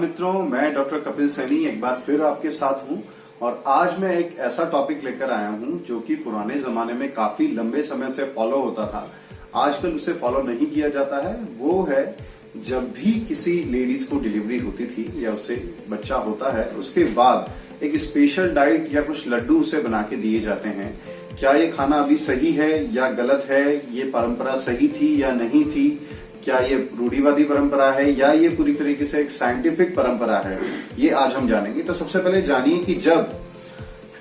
मित्रों, मैं डॉक्टर कपिल सैनी एक बार फिर आपके साथ हूं और आज मैं एक ऐसा टॉपिक लेकर आया हूं जो कि पुराने जमाने में काफी लंबे समय से फॉलो होता था। आजकल उसे फॉलो नहीं किया जाता है। वो है, जब भी किसी लेडीज को डिलीवरी होती थी या उसे बच्चा होता है, उसके बाद एक स्पेशल डाइट या कुछ लड्डू उसे बना के दिए जाते हैं। क्या ये खाना अभी सही है या गलत है? ये परंपरा सही थी या नहीं थी? क्या ये रूढ़िवादी परंपरा है या ये पूरी तरीके से एक साइंटिफिक परंपरा है? ये आज हम जानेंगे। तो सबसे पहले जानिए कि जब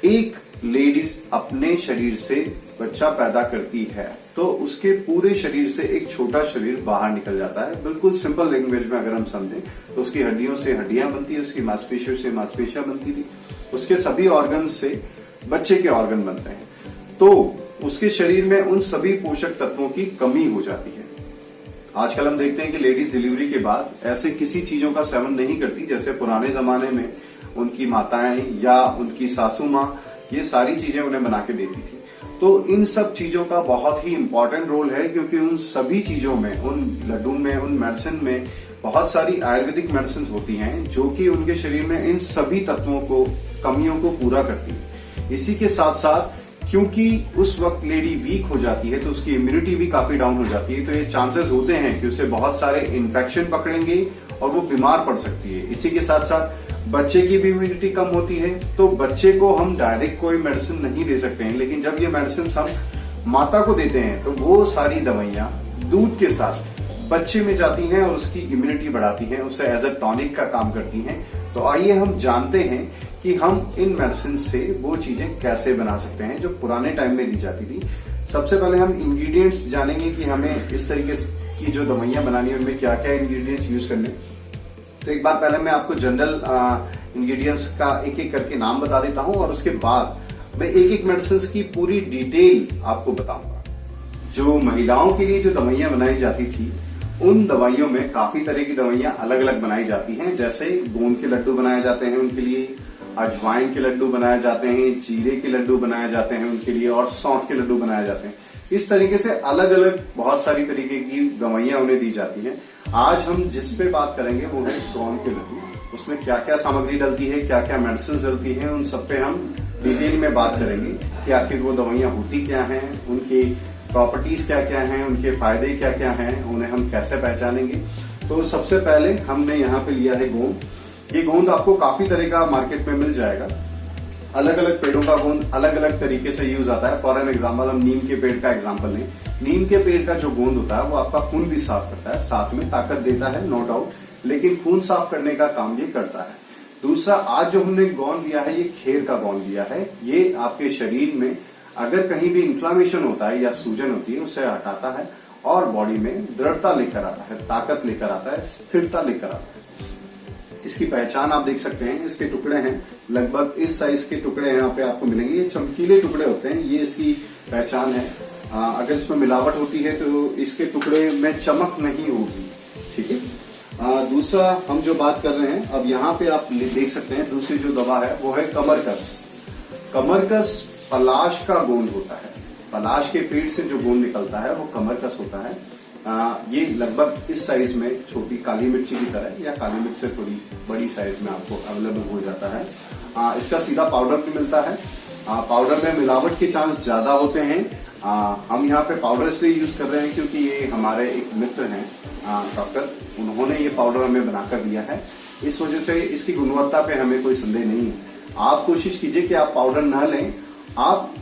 एक लेडीज अपने शरीर से बच्चा पैदा करती है तो उसके पूरे शरीर से एक छोटा शरीर बाहर निकल जाता है। बिल्कुल सिंपल लैंग्वेज में अगर हम समझें तो उसकी हड्डियों से हड्डियां बनती है, उसकी मांसपेशियों से मांसपेशियां बनती थी, उसके सभी ऑर्गन से बच्चे के ऑर्गन बनते हैं। तो उसके शरीर में उन सभी पोषक तत्वों की कमी हो जाती है। आजकल हम देखते हैं कि लेडीज डिलीवरी के बाद ऐसे किसी चीजों का सेवन नहीं करती जैसे पुराने जमाने में उनकी माताएं या उनकी सासू माँ ये सारी चीजें उन्हें बना के देती थी। तो इन सब चीजों का बहुत ही इंपॉर्टेंट रोल है, क्योंकि उन सभी चीजों में, उन लड्डू में, उन मेडिसिन में बहुत सारी आयुर्वेदिक मेडिसिन होती हैं जो कि उनके शरीर में इन सभी तत्वों को, कमियों को पूरा करती है। इसी के साथ साथ क्योंकि उस वक्त लेडी वीक हो जाती है तो उसकी इम्यूनिटी भी काफी डाउन हो जाती है, तो ये चांसेस होते हैं कि उसे बहुत सारे इन्फेक्शन पकड़ेंगे और वो बीमार पड़ सकती है। इसी के साथ साथ बच्चे की भी इम्यूनिटी कम होती है, तो बच्चे को हम डायरेक्ट कोई मेडिसिन नहीं दे सकते हैं, लेकिन जब ये मेडिसिन हम माता को देते हैं तो वो सारी दवाइयां दूध के साथ बच्चे में जाती हैं और उसकी इम्यूनिटी बढ़ाती हैं, उससे एज अ टॉनिक का काम करती हैं। तो आइए हम जानते हैं कि हम इन मेडिसिन से वो चीजें कैसे बना सकते हैं जो पुराने टाइम में दी जाती थी। सबसे पहले हम इंग्रेडिएंट्स जानेंगे कि हमें इस तरीके की जो दवाइयां बनानी है उनमें क्या क्या इंग्रेडिएंट्स यूज करने। तो एक बार पहले मैं आपको जनरल इंग्रेडिएंट्स का एक एक करके नाम बता देता हूं और उसके बाद मैं एक एक मेडिसिन की पूरी डिटेल आपको बताऊंगा। जो महिलाओं के लिए जो दवाइयां बनाई जाती थी उन दवाइयों में काफी तरह की दवाइयां अलग अलग बनाई जाती हैं। जैसे गोंद के लड्डू बनाए जाते हैं उनके लिए, अजवाइन के लड्डू बनाए जाते हैं, जीरे के लड्डू बनाए जाते हैं उनके लिए, और सौंठ के लड्डू बनाए जाते हैं। इस तरीके से अलग अलग बहुत सारी तरीके की दवाइयां उन्हें दी जाती हैं। आज हम जिस पे बात करेंगे वो है गोंद के लड्डू। उसमें क्या क्या सामग्री डलती है, क्या क्या मेडिसिन डलती है, उन सब पे हम डिटेल में बात करेंगे कि आखिर वो दवाइयां होती क्या हैं, उनकी प्रॉपर्टीज क्या क्या हैं, उनके फायदे क्या क्या हैं, उन्हें हम कैसे पहचानेंगे। तो सबसे पहले हमने यहाँ पे लिया है गोंद। ये गोंद आपको काफी तरह का मार्केट में मिल जाएगा। अलग अलग पेड़ों का गोंद अलग अलग तरीके से यूज आता है। फॉर एन एग्जाम्पल हम नीम के पेड़ का एग्जाम्पल लें। नीम के पेड़ का जो गोंद होता है वो आपका खून भी साफ करता है, साथ में ताकत देता है, नो डाउट, लेकिन खून साफ करने का काम ये करता है। दूसरा, आज जो हमने गोंद लिया है ये खेर का गोंद लिया है। ये आपके शरीर में अगर कहीं भी इन्फ्लामेशन होता है या सूजन होती है उसे हटाता है और बॉडी में दृढ़ता लेकर आता है, ताकत लेकर आता है, स्थिरता लेकर आता है। इसकी पहचान आप देख सकते हैं, इसके टुकड़े हैं लगभग इस साइज के टुकड़े यहाँ पे आपको मिलेंगे। ये चमकीले टुकड़े होते हैं, ये इसकी पहचान है। अगर इसमें मिलावट होती है तो इसके टुकड़े में चमक नहीं होगी, ठीक है। दूसरा हम जो बात कर रहे हैं, अब यहाँ पे आप देख सकते हैं दूसरी जो दवा है वो है कमरकस। कमरकस पलाश का गोंद होता है। पलाश के पेड़ से जो गोंद निकलता है वो कमरकस होता है। ये लगभग इस साइज में छोटी काली मिर्ची की तरह या काली मिर्च से थोड़ी बड़ी साइज में आपको अवेलेबल हो जाता है। इसका सीधा पाउडर भी मिलता है। पाउडर में मिलावट के चांस ज्यादा होते हैं। हम यहाँ पे पाउडर इसलिए यूज कर रहे हैं क्योंकि ये हमारे एक मित्र हैं डॉक्टर, उन्होंने ये पाउडर हमें बनाकर दिया है। इस वजह से इसकी गुणवत्ता पे हमें कोई संदेह नहीं है। आप कोशिश कीजिए कि आप पाउडर न लें, आप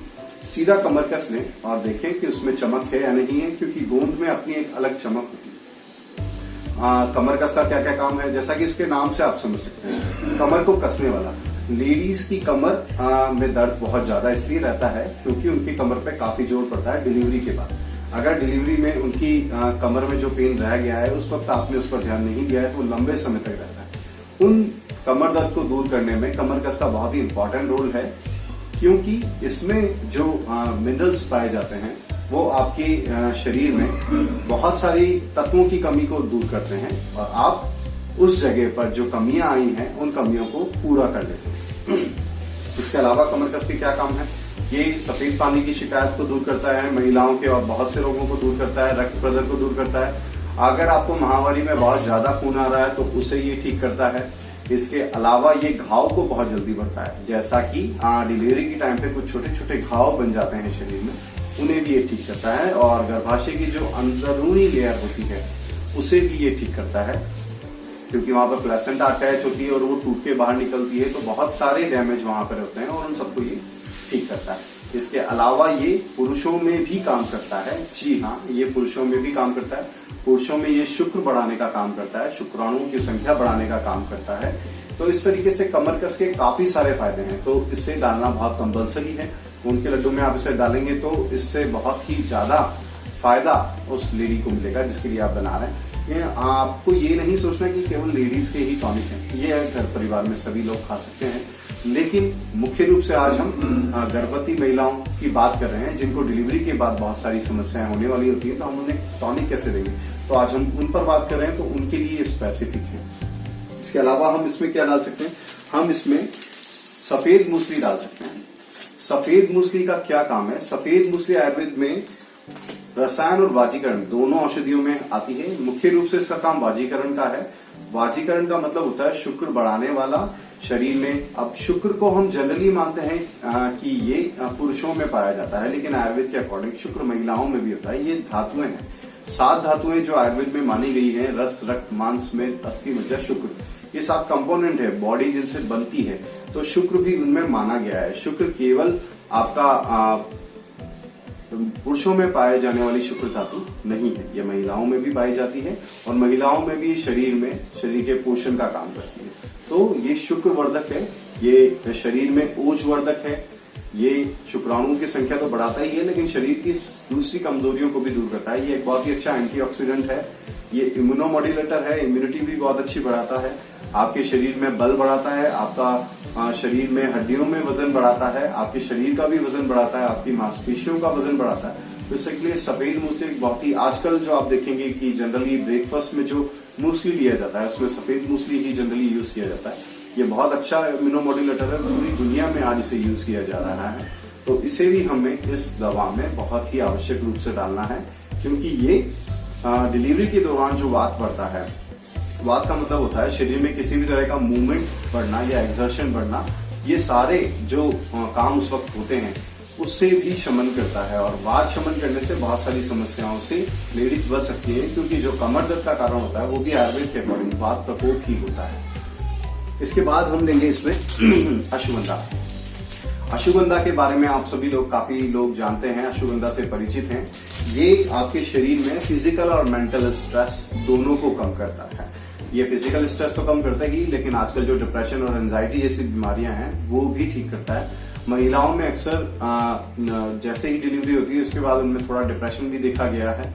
सीधा कमरकस लें और देखें कि उसमें चमक है या नहीं है, क्योंकि गोंद में अपनी एक अलग चमक होती है। कमरकस का क्या क्या काम है, जैसा कि इसके नाम से आप समझ सकते हैं, कमर को कसने वाला। लेडीज की कमर में दर्द बहुत ज्यादा इसलिए रहता है क्योंकि उनकी कमर पे काफी जोर पड़ता है डिलीवरी के बाद। अगर डिलीवरी में उनकी कमर में जो पेन रह गया है उस वक्त आपने उस पर ध्यान नहीं दिया है तो वो लंबे समय तक रहता है। उन कमर दर्द को दूर करने में कमरकस का बहुत ही इंपॉर्टेंट रोल है, क्योंकि इसमें जो मिनरल्स पाए जाते हैं वो आपके शरीर में बहुत सारी तत्वों की कमी को दूर करते हैं और आप उस जगह पर जो कमियां आई हैं उन कमियों को पूरा कर देते हैं। इसके अलावा कमरकस के क्या काम है, ये सफेद पानी की शिकायत को दूर करता है महिलाओं के और बहुत से रोगों को दूर करता है, रक्त प्रदर को दूर करता है अगर आपको माहवारी में बहुत ज्यादा खून आ रहा है तो उसे ये ठीक करता है। इसके अलावा ये घाव को बहुत जल्दी बढ़ता है, जैसा कि डिलीवरी के टाइम पे कुछ छोटे छोटे घाव बन जाते हैं शरीर में, उन्हें भी ये ठीक करता है। और गर्भाशय की जो अंदरूनी लेयर होती है उसे भी ये ठीक करता है, क्योंकि वहां पर प्लेसेंटा अटैच होती है और वो टूट के बाहर निकलती है, तो बहुत सारे डैमेज वहां पर होते हैं और उन सबको ये ठीक करता है। इसके अलावा ये पुरुषों में भी काम करता है। जी हाँ, ये पुरुषों में भी काम करता है। पुरुषों में ये शुक्र बढ़ाने का काम करता है, शुक्राणुओं की संख्या बढ़ाने का काम करता है। तो इस तरीके से कमर कस के काफी सारे फायदे हैं, तो इसे डालना बहुत कंपल्सरी है। उनके लड्डू में आप इसे डालेंगे तो इससे बहुत ही ज्यादा फायदा उस लेडी को मिलेगा जिसके लिए आप बना रहे हैं। आपको ये नहीं सोचना कि केवल लेडीज के ही टॉनिक है, ये घर परिवार में सभी लोग खा सकते हैं। लेकिन मुख्य रूप से आज हम गर्भवती महिलाओं की बात कर रहे हैं जिनको डिलीवरी के बाद बहुत सारी समस्याएं होने वाली होती है, तो हम उन्हें टॉनिक कैसे देंगे, तो आज हम उन पर बात कर रहे हैं, तो उनके लिए स्पेसिफिक है। इसके अलावा हम इसमें क्या डाल सकते हैं, हम इसमें सफेद मूसली डाल सकते हैं। सफेद मूसली का क्या काम है, सफेद मूसली आयुर्वेद में रसायन और वाजीकरण दोनों औषधियों में आती है। मुख्य रूप से इसका काम वाजीकरण का है। वाजीकरण का मतलब होता है शुक्र बढ़ाने वाला शरीर में। अब शुक्र को हम जनरली मानते हैं कि ये पुरुषों में पाया जाता है, लेकिन आयुर्वेद के अकॉर्डिंग शुक्र महिलाओं में भी होता है। ये धातुएं हैं, 7 धातुएं जो आयुर्वेद में मानी गई है, रस, रक्त, मांस, मेद, अस्थि, मज्जा, शुक्र, ये 7 कंपोनेंट है बॉडी जिनसे बनती है, तो शुक्र भी उनमें माना गया है। शुक्र केवल आपका पुरुषों में पाए जाने वाली शुक्र धातु नहीं है, ये महिलाओं में भी पाई जाती है और महिलाओं में भी शरीर के पोषण का काम करती है। तो ये शुक्र वर्धक है, ये शरीर में ओज वर्धक है, ये शुक्राणुओं की संख्या तो बढ़ाता ही है, लेकिन शरीर की दूसरी कमजोरियों को भी दूर करता है। ये एक बहुत ही अच्छा एंटीऑक्सीडेंट है, ये इम्यूनोमॉड्यूलेटर है, इम्यूनिटी भी बहुत अच्छी बढ़ाता है, आपके शरीर में बल बढ़ाता है, आपका शरीर में हड्डियों में वजन बढ़ाता है, आपके शरीर का भी वजन बढ़ाता है, आपकी मांसपेशियों का वजन बढ़ाता है। तो इसके लिए सफेद मूसली बहुत ही, आजकल जो आप देखेंगे कि जनरली ब्रेकफास्ट में जो मूसली लिया जाता है उसमें सफेद मूसली ही जनरली यूज किया जाता है। ये बहुत अच्छा इम्यूनोमॉड्यूलेटर है, पूरी दुनिया में आज इसे यूज किया जा रहा है। तो इसे भी हमें इस दवा में बहुत ही आवश्यक रूप से डालना है, क्योंकि ये डिलीवरी के दौरान जो वात बढ़ता है, वात का मतलब होता है शरीर में किसी भी तरह का मूवमेंट बढ़ना या एक्सर्शन बढ़ना, ये सारे जो काम उस वक्त होते हैं उससे भी शमन करता है। और वात शमन करने से बहुत सारी समस्याओं से लेडीज बच सकती है, क्योंकि जो कमर दर्द का कारण होता है वो भी आयुर्वेद के अकॉर्डिंग वात प्रकोप ही होता है। इसके बाद हम लेंगे इसमें अश्वगंधा। अश्वगंधा के बारे में आप सभी लोग, काफी लोग जानते हैं, अश्वगंधा से परिचित हैं। ये आपके शरीर में फिजिकल और मेंटल स्ट्रेस दोनों को कम करता है। ये फिजिकल स्ट्रेस तो कम करता ही, लेकिन आजकल जो डिप्रेशन और एंजाइटी जैसी बीमारियां हैं वो भी ठीक करता है। महिलाओं में अक्सर जैसे ही डिलीवरी होती है उसके बाद उनमें थोड़ा डिप्रेशन भी देखा गया है,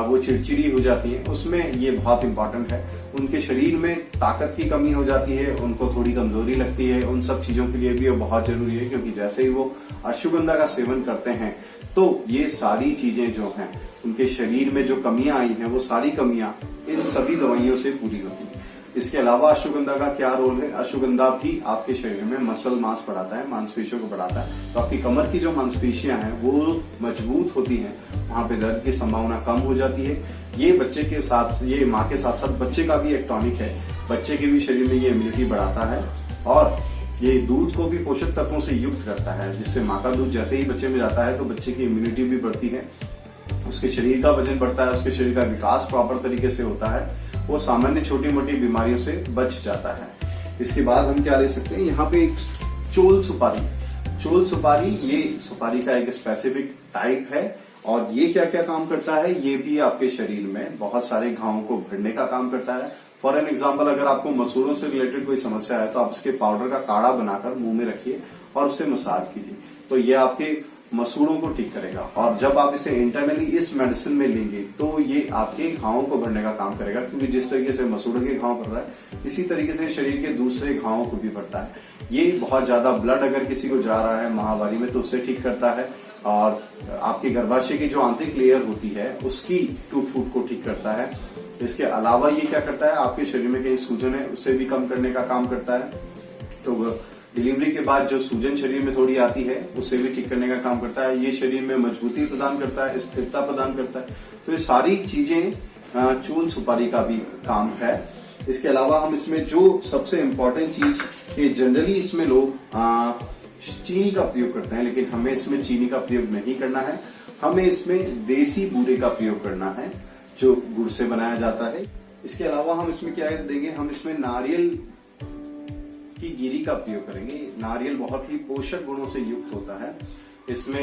वो चिड़चिड़ी हो जाती है, उसमें ये बहुत इंपॉर्टेंट है। उनके शरीर में ताकत की कमी हो जाती है, उनको थोड़ी कमजोरी लगती है, उन सब चीजों के लिए भी वो बहुत जरूरी है, क्योंकि जैसे ही वो अश्वगंधा का सेवन करते हैं तो ये सारी चीजें जो हैं, उनके शरीर में जो कमियां आई हैं वो सारी कमियां इन सभी दवाइयों से पूरी होती है। इसके अलावा अश्वगंधा का क्या रोल है, अश्वगंधा भी आपके शरीर में मसल मास बढ़ाता है, मांसपेशियों को बढ़ाता है, तो आपकी कमर की जो मांसपेशियां हैं वो मजबूत होती हैं, वहां पे दर्द की संभावना कम हो जाती है। ये बच्चे के साथ, ये माँ के साथ साथ बच्चे का भी एक टॉनिक है, बच्चे के भी शरीर में ये इम्यूनिटी बढ़ाता है और ये दूध को भी पोषक तत्वों से युक्त करता है, जिससे माँ का दूध जैसे ही बच्चे में जाता है तो बच्चे की इम्यूनिटी भी बढ़ती है, उसके शरीर का वजन बढ़ता है, उसके शरीर का विकास प्रॉपर तरीके से होता है, वो सामान्य छोटी मोटी बीमारियों से बच जाता है। इसके बाद हम क्या ले सकते हैं, यहाँ पे एक चोल सुपारी। चोल सुपारी ये सुपारी का एक स्पेसिफिक टाइप है और ये क्या क्या काम करता है, ये भी आपके शरीर में बहुत सारे घावों को भरने का काम करता है। फॉर एन एग्जाम्पल, अगर आपको मसूरों से रिलेटेड कोई समस्या है तो आप इसके पाउडर का काढ़ा बनाकर मुंह में रखिए और उससे मसाज कीजिए, तो ये आपके मसूड़ों को ठीक करेगा। और जब आप इसे इंटरनली इस मेडिसिन में लेंगे तो ये आपके घावों को भरने का काम करेगा, क्योंकि जिस तरीके से मसूड़ों के घाव भर रहा है इसी तरीके से शरीर के दूसरे घावों को भी भरता है। ये बहुत ज्यादा ब्लड अगर किसी को जा रहा है माहवारी में तो उससे ठीक करता है, और आपके गर्भाशय की जो आंतरिक लेयर होती है उसकी टूट फूट को ठीक करता है। इसके अलावा ये क्या करता है, आपके शरीर में कहीं सूजन है उसे भी कम करने का काम करता है। तो डिलीवरी के बाद जो सूजन शरीर में थोड़ी आती है उसे भी ठीक करने का काम करता है। ये शरीर में मजबूती प्रदान करता है, स्थिरता प्रदान करता है। तो ये सारी चीजें चूल सुपारी का भी काम है। इसके अलावा हम इसमें जो सबसे इम्पोर्टेंट चीज कि जनरली इसमें लोग चीनी का प्रयोग करते हैं, लेकिन हमें इसमें चीनी का प्रयोग नहीं करना है। हमें इसमें देसी बूरे का प्रयोग करना है जो गुड़ से बनाया जाता है। इसके अलावा हम इसमें क्या देंगे, हम इसमें नारियल की गिरी का प्रयोग करेंगे। नारियल बहुत ही पोषक गुणों से युक्त होता है। इसमें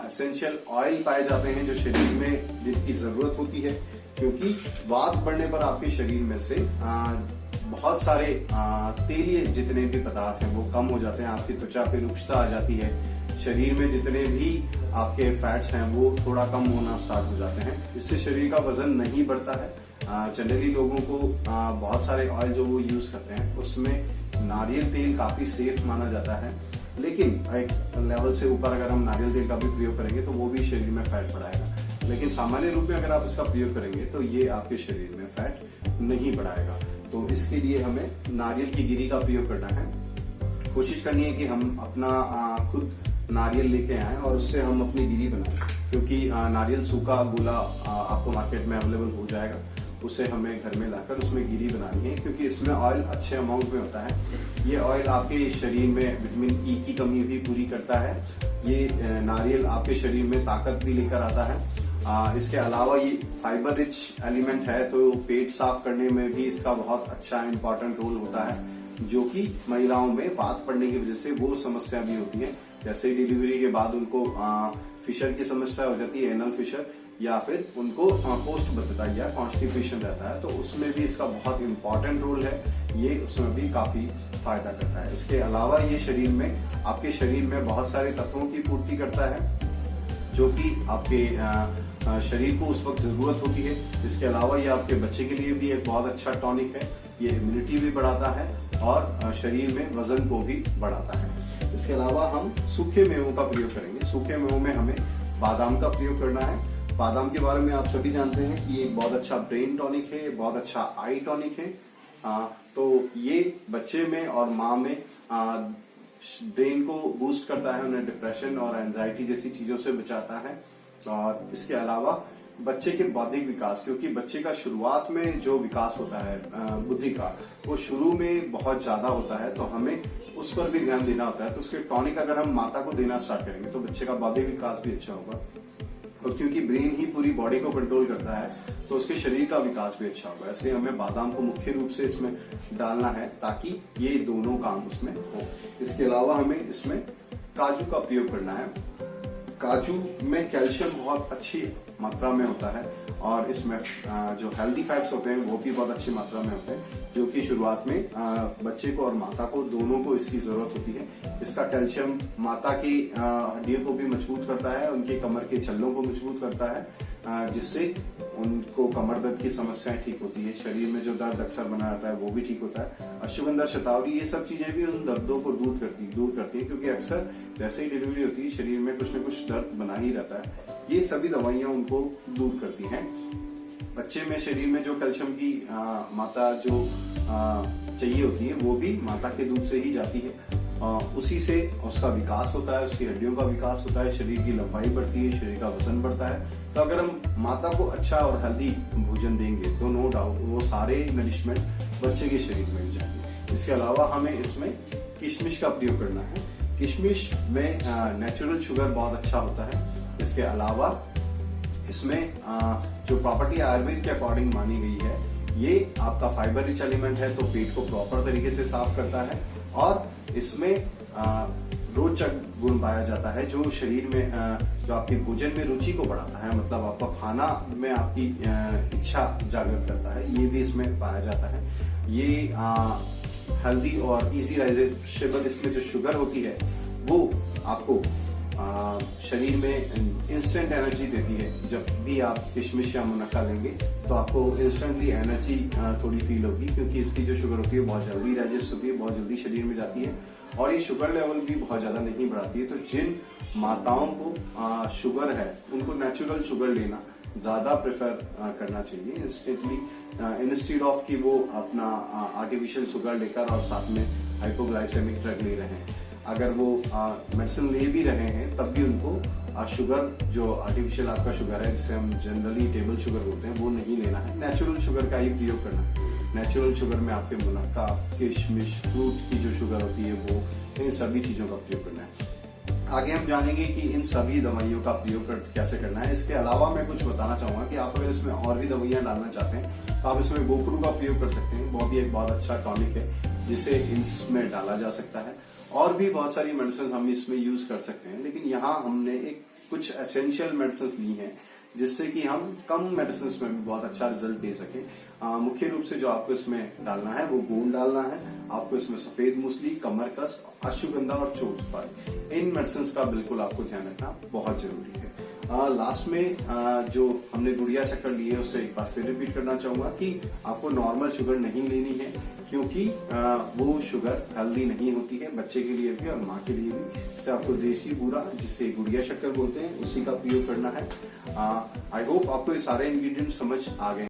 एसेंशियल ऑयल पाए जाते हैं जो शरीर में जिनकी जरूरत होती है, क्योंकि वात बढ़ने पर आपके शरीर में से बहुत सारे तेलीय जितने भी पदार्थ हैं वो कम हो जाते हैं। आपकी त्वचा पे रुक्षता आ जाती है। शरीर में जितने भी आपके फैट्स हैं वो थोड़ा कम होना स्टार्ट हो जाते हैं। इससे शरीर का वजन नहीं बढ़ता है। जनरली लोगों को बहुत सारे ऑयल जो वो यूज करते हैं उसमें नारियल तेल काफी सेफ माना जाता है, लेकिन एक लेवल से ऊपर अगर हम नारियल तेल का भी प्रयोग करेंगे तो वो भी शरीर में फैट बढ़ाएगा। लेकिन सामान्य रूप में अगर आप इसका प्रयोग करेंगे तो ये आपके शरीर में फैट नहीं बढ़ाएगा। तो इसके लिए हमें नारियल की गिरी का प्रयोग करना है। कोशिश करनी है कि हम अपना खुद नारियल लेके आए और उससे हम अपनी गिरी बनाएं, क्योंकि नारियल सूखा गोला आपको मार्केट में अवेलेबल हो जाएगा। उसे हमें घर में लाकर उसमें गिरी बनानी है, क्योंकि इसमें ऑयल अच्छे अमाउंट में होता है। ये ऑयल आपके शरीर में विटामिन ई की कमी भी पूरी करता है। ये नारियल आपके शरीर में ताकत भी लेकर आता है। इसके अलावा ये फाइबर रिच एलिमेंट है, तो पेट साफ करने में भी इसका बहुत अच्छा इंपॉर्टेंट रोल होता है, जो कि महिलाओं में वात पड़ने की वजह से वो समस्या भी होती है। जैसे डिलीवरी के बाद उनको फिशर की समस्या हो जाती है, एनल फिशर, या फिर उनको कोष्ठबद्धता या कॉन्स्टिपेशन रहता है, तो उसमें भी इसका बहुत इंपॉर्टेंट रोल है। ये उसमें भी काफी फायदा करता है। इसके अलावा ये शरीर में आपके शरीर में बहुत सारे तत्वों की पूर्ति करता है जो कि आपके शरीर को उस वक्त जरूरत होती है। इसके अलावा ये आपके बच्चे के लिए भी एक बहुत अच्छा टॉनिक है। ये इम्यूनिटी भी बढ़ाता है और शरीर में वजन को भी बढ़ाता है। इसके अलावा हम सूखे मेवों का प्रयोग करेंगे। सूखे मेवों में हमें बादाम का प्रयोग करना है। बादाम के बारे में आप सभी जानते हैं कि ये बहुत अच्छा ब्रेन टॉनिक है, बहुत अच्छा आई टॉनिक है। तो ये बच्चे में और माँ में ब्रेन को बूस्ट करता है, उन्हें डिप्रेशन और एंजाइटी जैसी चीजों से बचाता है। और इसके अलावा बच्चे के बौद्धिक विकास, क्योंकि बच्चे का शुरुआत में जो विकास होता है बुद्धि का, वो शुरू में बहुत ज्यादा होता है, तो हमें उस पर भी ध्यान देना होता है। तो उसके टॉनिक अगर हम माता को देना स्टार्ट करेंगे तो बच्चे का बौद्धिक विकास भी अच्छा होगा। और क्योंकि ब्रेन ही पूरी बॉडी को कंट्रोल करता है तो उसके शरीर का विकास भी अच्छा होगा। इसलिए हमें बादाम को मुख्य रूप से इसमें डालना है ताकि ये दोनों काम उसमें हो। इसके अलावा हमें इसमें काजू का प्रयोग करना है। काजू में कैल्शियम बहुत अच्छी मात्रा में होता है और इसमें जो हेल्दी फैट्स होते हैं वो भी बहुत अच्छी मात्रा में होते हैं, जो कि शुरुआत में बच्चे को और माता को दोनों को इसकी जरूरत होती है। इसका कैल्शियम माता की हड्डियों को भी मजबूत करता है, उनके कमर के छल्लों को मजबूत करता है, जिससे उनको कमर दर्द की समस्याएं ठीक होती है। शरीर में जो दर्द अक्सर बना रहता है वो भी ठीक होता है। अश्वगंधा, शतावरी, ये सब चीजें भी उन दर्दों को दूर करती है, क्योंकि अक्सर जैसे ही डिलीवरी होती है शरीर में कुछ न कुछ दर्द बना ही रहता है। ये सभी दवाइयां उनको दूर करती हैं। बच्चे में शरीर में जो कैल्शियम की मात्रा जो चाहिए होती है वो भी माता के दूध से ही जाती है। उसी से उसका विकास होता है, उसकी हड्डियों का विकास होता है, शरीर की लंबाई बढ़ती है, शरीर का वजन बढ़ता है। तो अगर हम माता को अच्छा और हेल्दी भोजन देंगे तो नो डाउट वो सारे नरिशमेंट बच्चे के शरीर में मिल जाएंगे। इसके अलावा हमें इसमें किशमिश का प्रयोग करना है। किशमिश में नेचुरल शुगर बहुत अच्छा होता है। इसके अलावा इसमें जो प्रॉपर्टी आयुर्वेद के अकॉर्डिंग मानी गई है, ये आपका फाइबर रिच एलिमेंट है, तो पेट को प्रॉपर तरीके से साफ करता है और इसमें रोचक गुण पाया जाता है जो शरीर में जो आपके भोजन में रुचि को बढ़ाता है, मतलब आपका खाना में आपकी इच्छा जागृत करता है, ये भी इसमें पाया जाता है। ये हेल्दी और इजी डाइजेस्टेबल इसमें जो शुगर होती है वो आपको शरीर में इंस्टेंट एनर्जी देती है। जब भी आप किशमिश या मुनक्का लेंगे तो आपको इंस्टेंटली एनर्जी थोड़ी फील होगी, क्योंकि इसकी जो शुगर होती है बहुत जल्दी डाइजेस्ट होती है, बहुत जल्दी शरीर में जाती है और ये शुगर लेवल भी बहुत ज्यादा नहीं बढ़ाती है। तो जिन माताओं को शुगर है उनको नेचुरल शुगर लेना ज्यादा प्रेफर करना चाहिए इंस्टेड ऑफ कि वो अपना आर्टिफिशियल शुगर लेकर और साथ में हाइपोग्लाइसेमिक ड्रग ले रहे हैं। अगर वो मेडिसिन ले भी रहे हैं तब भी उनको शुगर जो आर्टिफिशियल आपका शुगर है, जिसे हम जनरली टेबल शुगर बोलते हैं, वो नहीं लेना है। नेचुरल शुगर का ही प्रयोग करना है। नेचुरल शुगर में आपके मुनक्का, किशमिश, फ्रूट की जो शुगर होती है वो, इन सभी चीजों का प्रयोग करना है। आगे हम जानेंगे कि इन सभी दवाइयों का प्रयोग कैसे करना है। इसके अलावा मैं कुछ बताना चाहूंगा कि आप अगर इसमें और भी दवाइयां डालना चाहते हैं तो आप इसमें गोखरू का प्रयोग कर सकते हैं। बहुत अच्छा टॉनिक है जिसे इसमें डाला जा सकता है। और भी बहुत सारी मेडिसिन हम इसमें यूज कर सकते हैं, लेकिन यहाँ हमने एक कुछ एसेंशियल मेडिसिन ली हैं जिससे कि हम कम मेडिसिन में भी बहुत अच्छा रिजल्ट दे सके। मुख्य रूप से जो आपको इसमें डालना है वो गोंद डालना है। आपको इसमें सफेद मूसली, कमरकस, अश्वगंधा और चोरसपाई, इन मेडिसिन का बिल्कुल आपको ध्यान रखना बहुत जरूरी है। लास्ट में जो हमने गुड़िया शक्कर ली है उससे एक बार फिर रिपीट करना चाहूंगा कि आपको नॉर्मल शुगर नहीं लेनी है, क्योंकि वो शुगर हेल्दी नहीं होती है बच्चे के लिए भी और माँ के लिए भी। इससे आपको देसी बूरा, जिसे गुड़िया शक्कर बोलते हैं, उसी का प्रयोग करना है। आई होप आपको ये सारे इंग्रेडिएंट समझ आ गए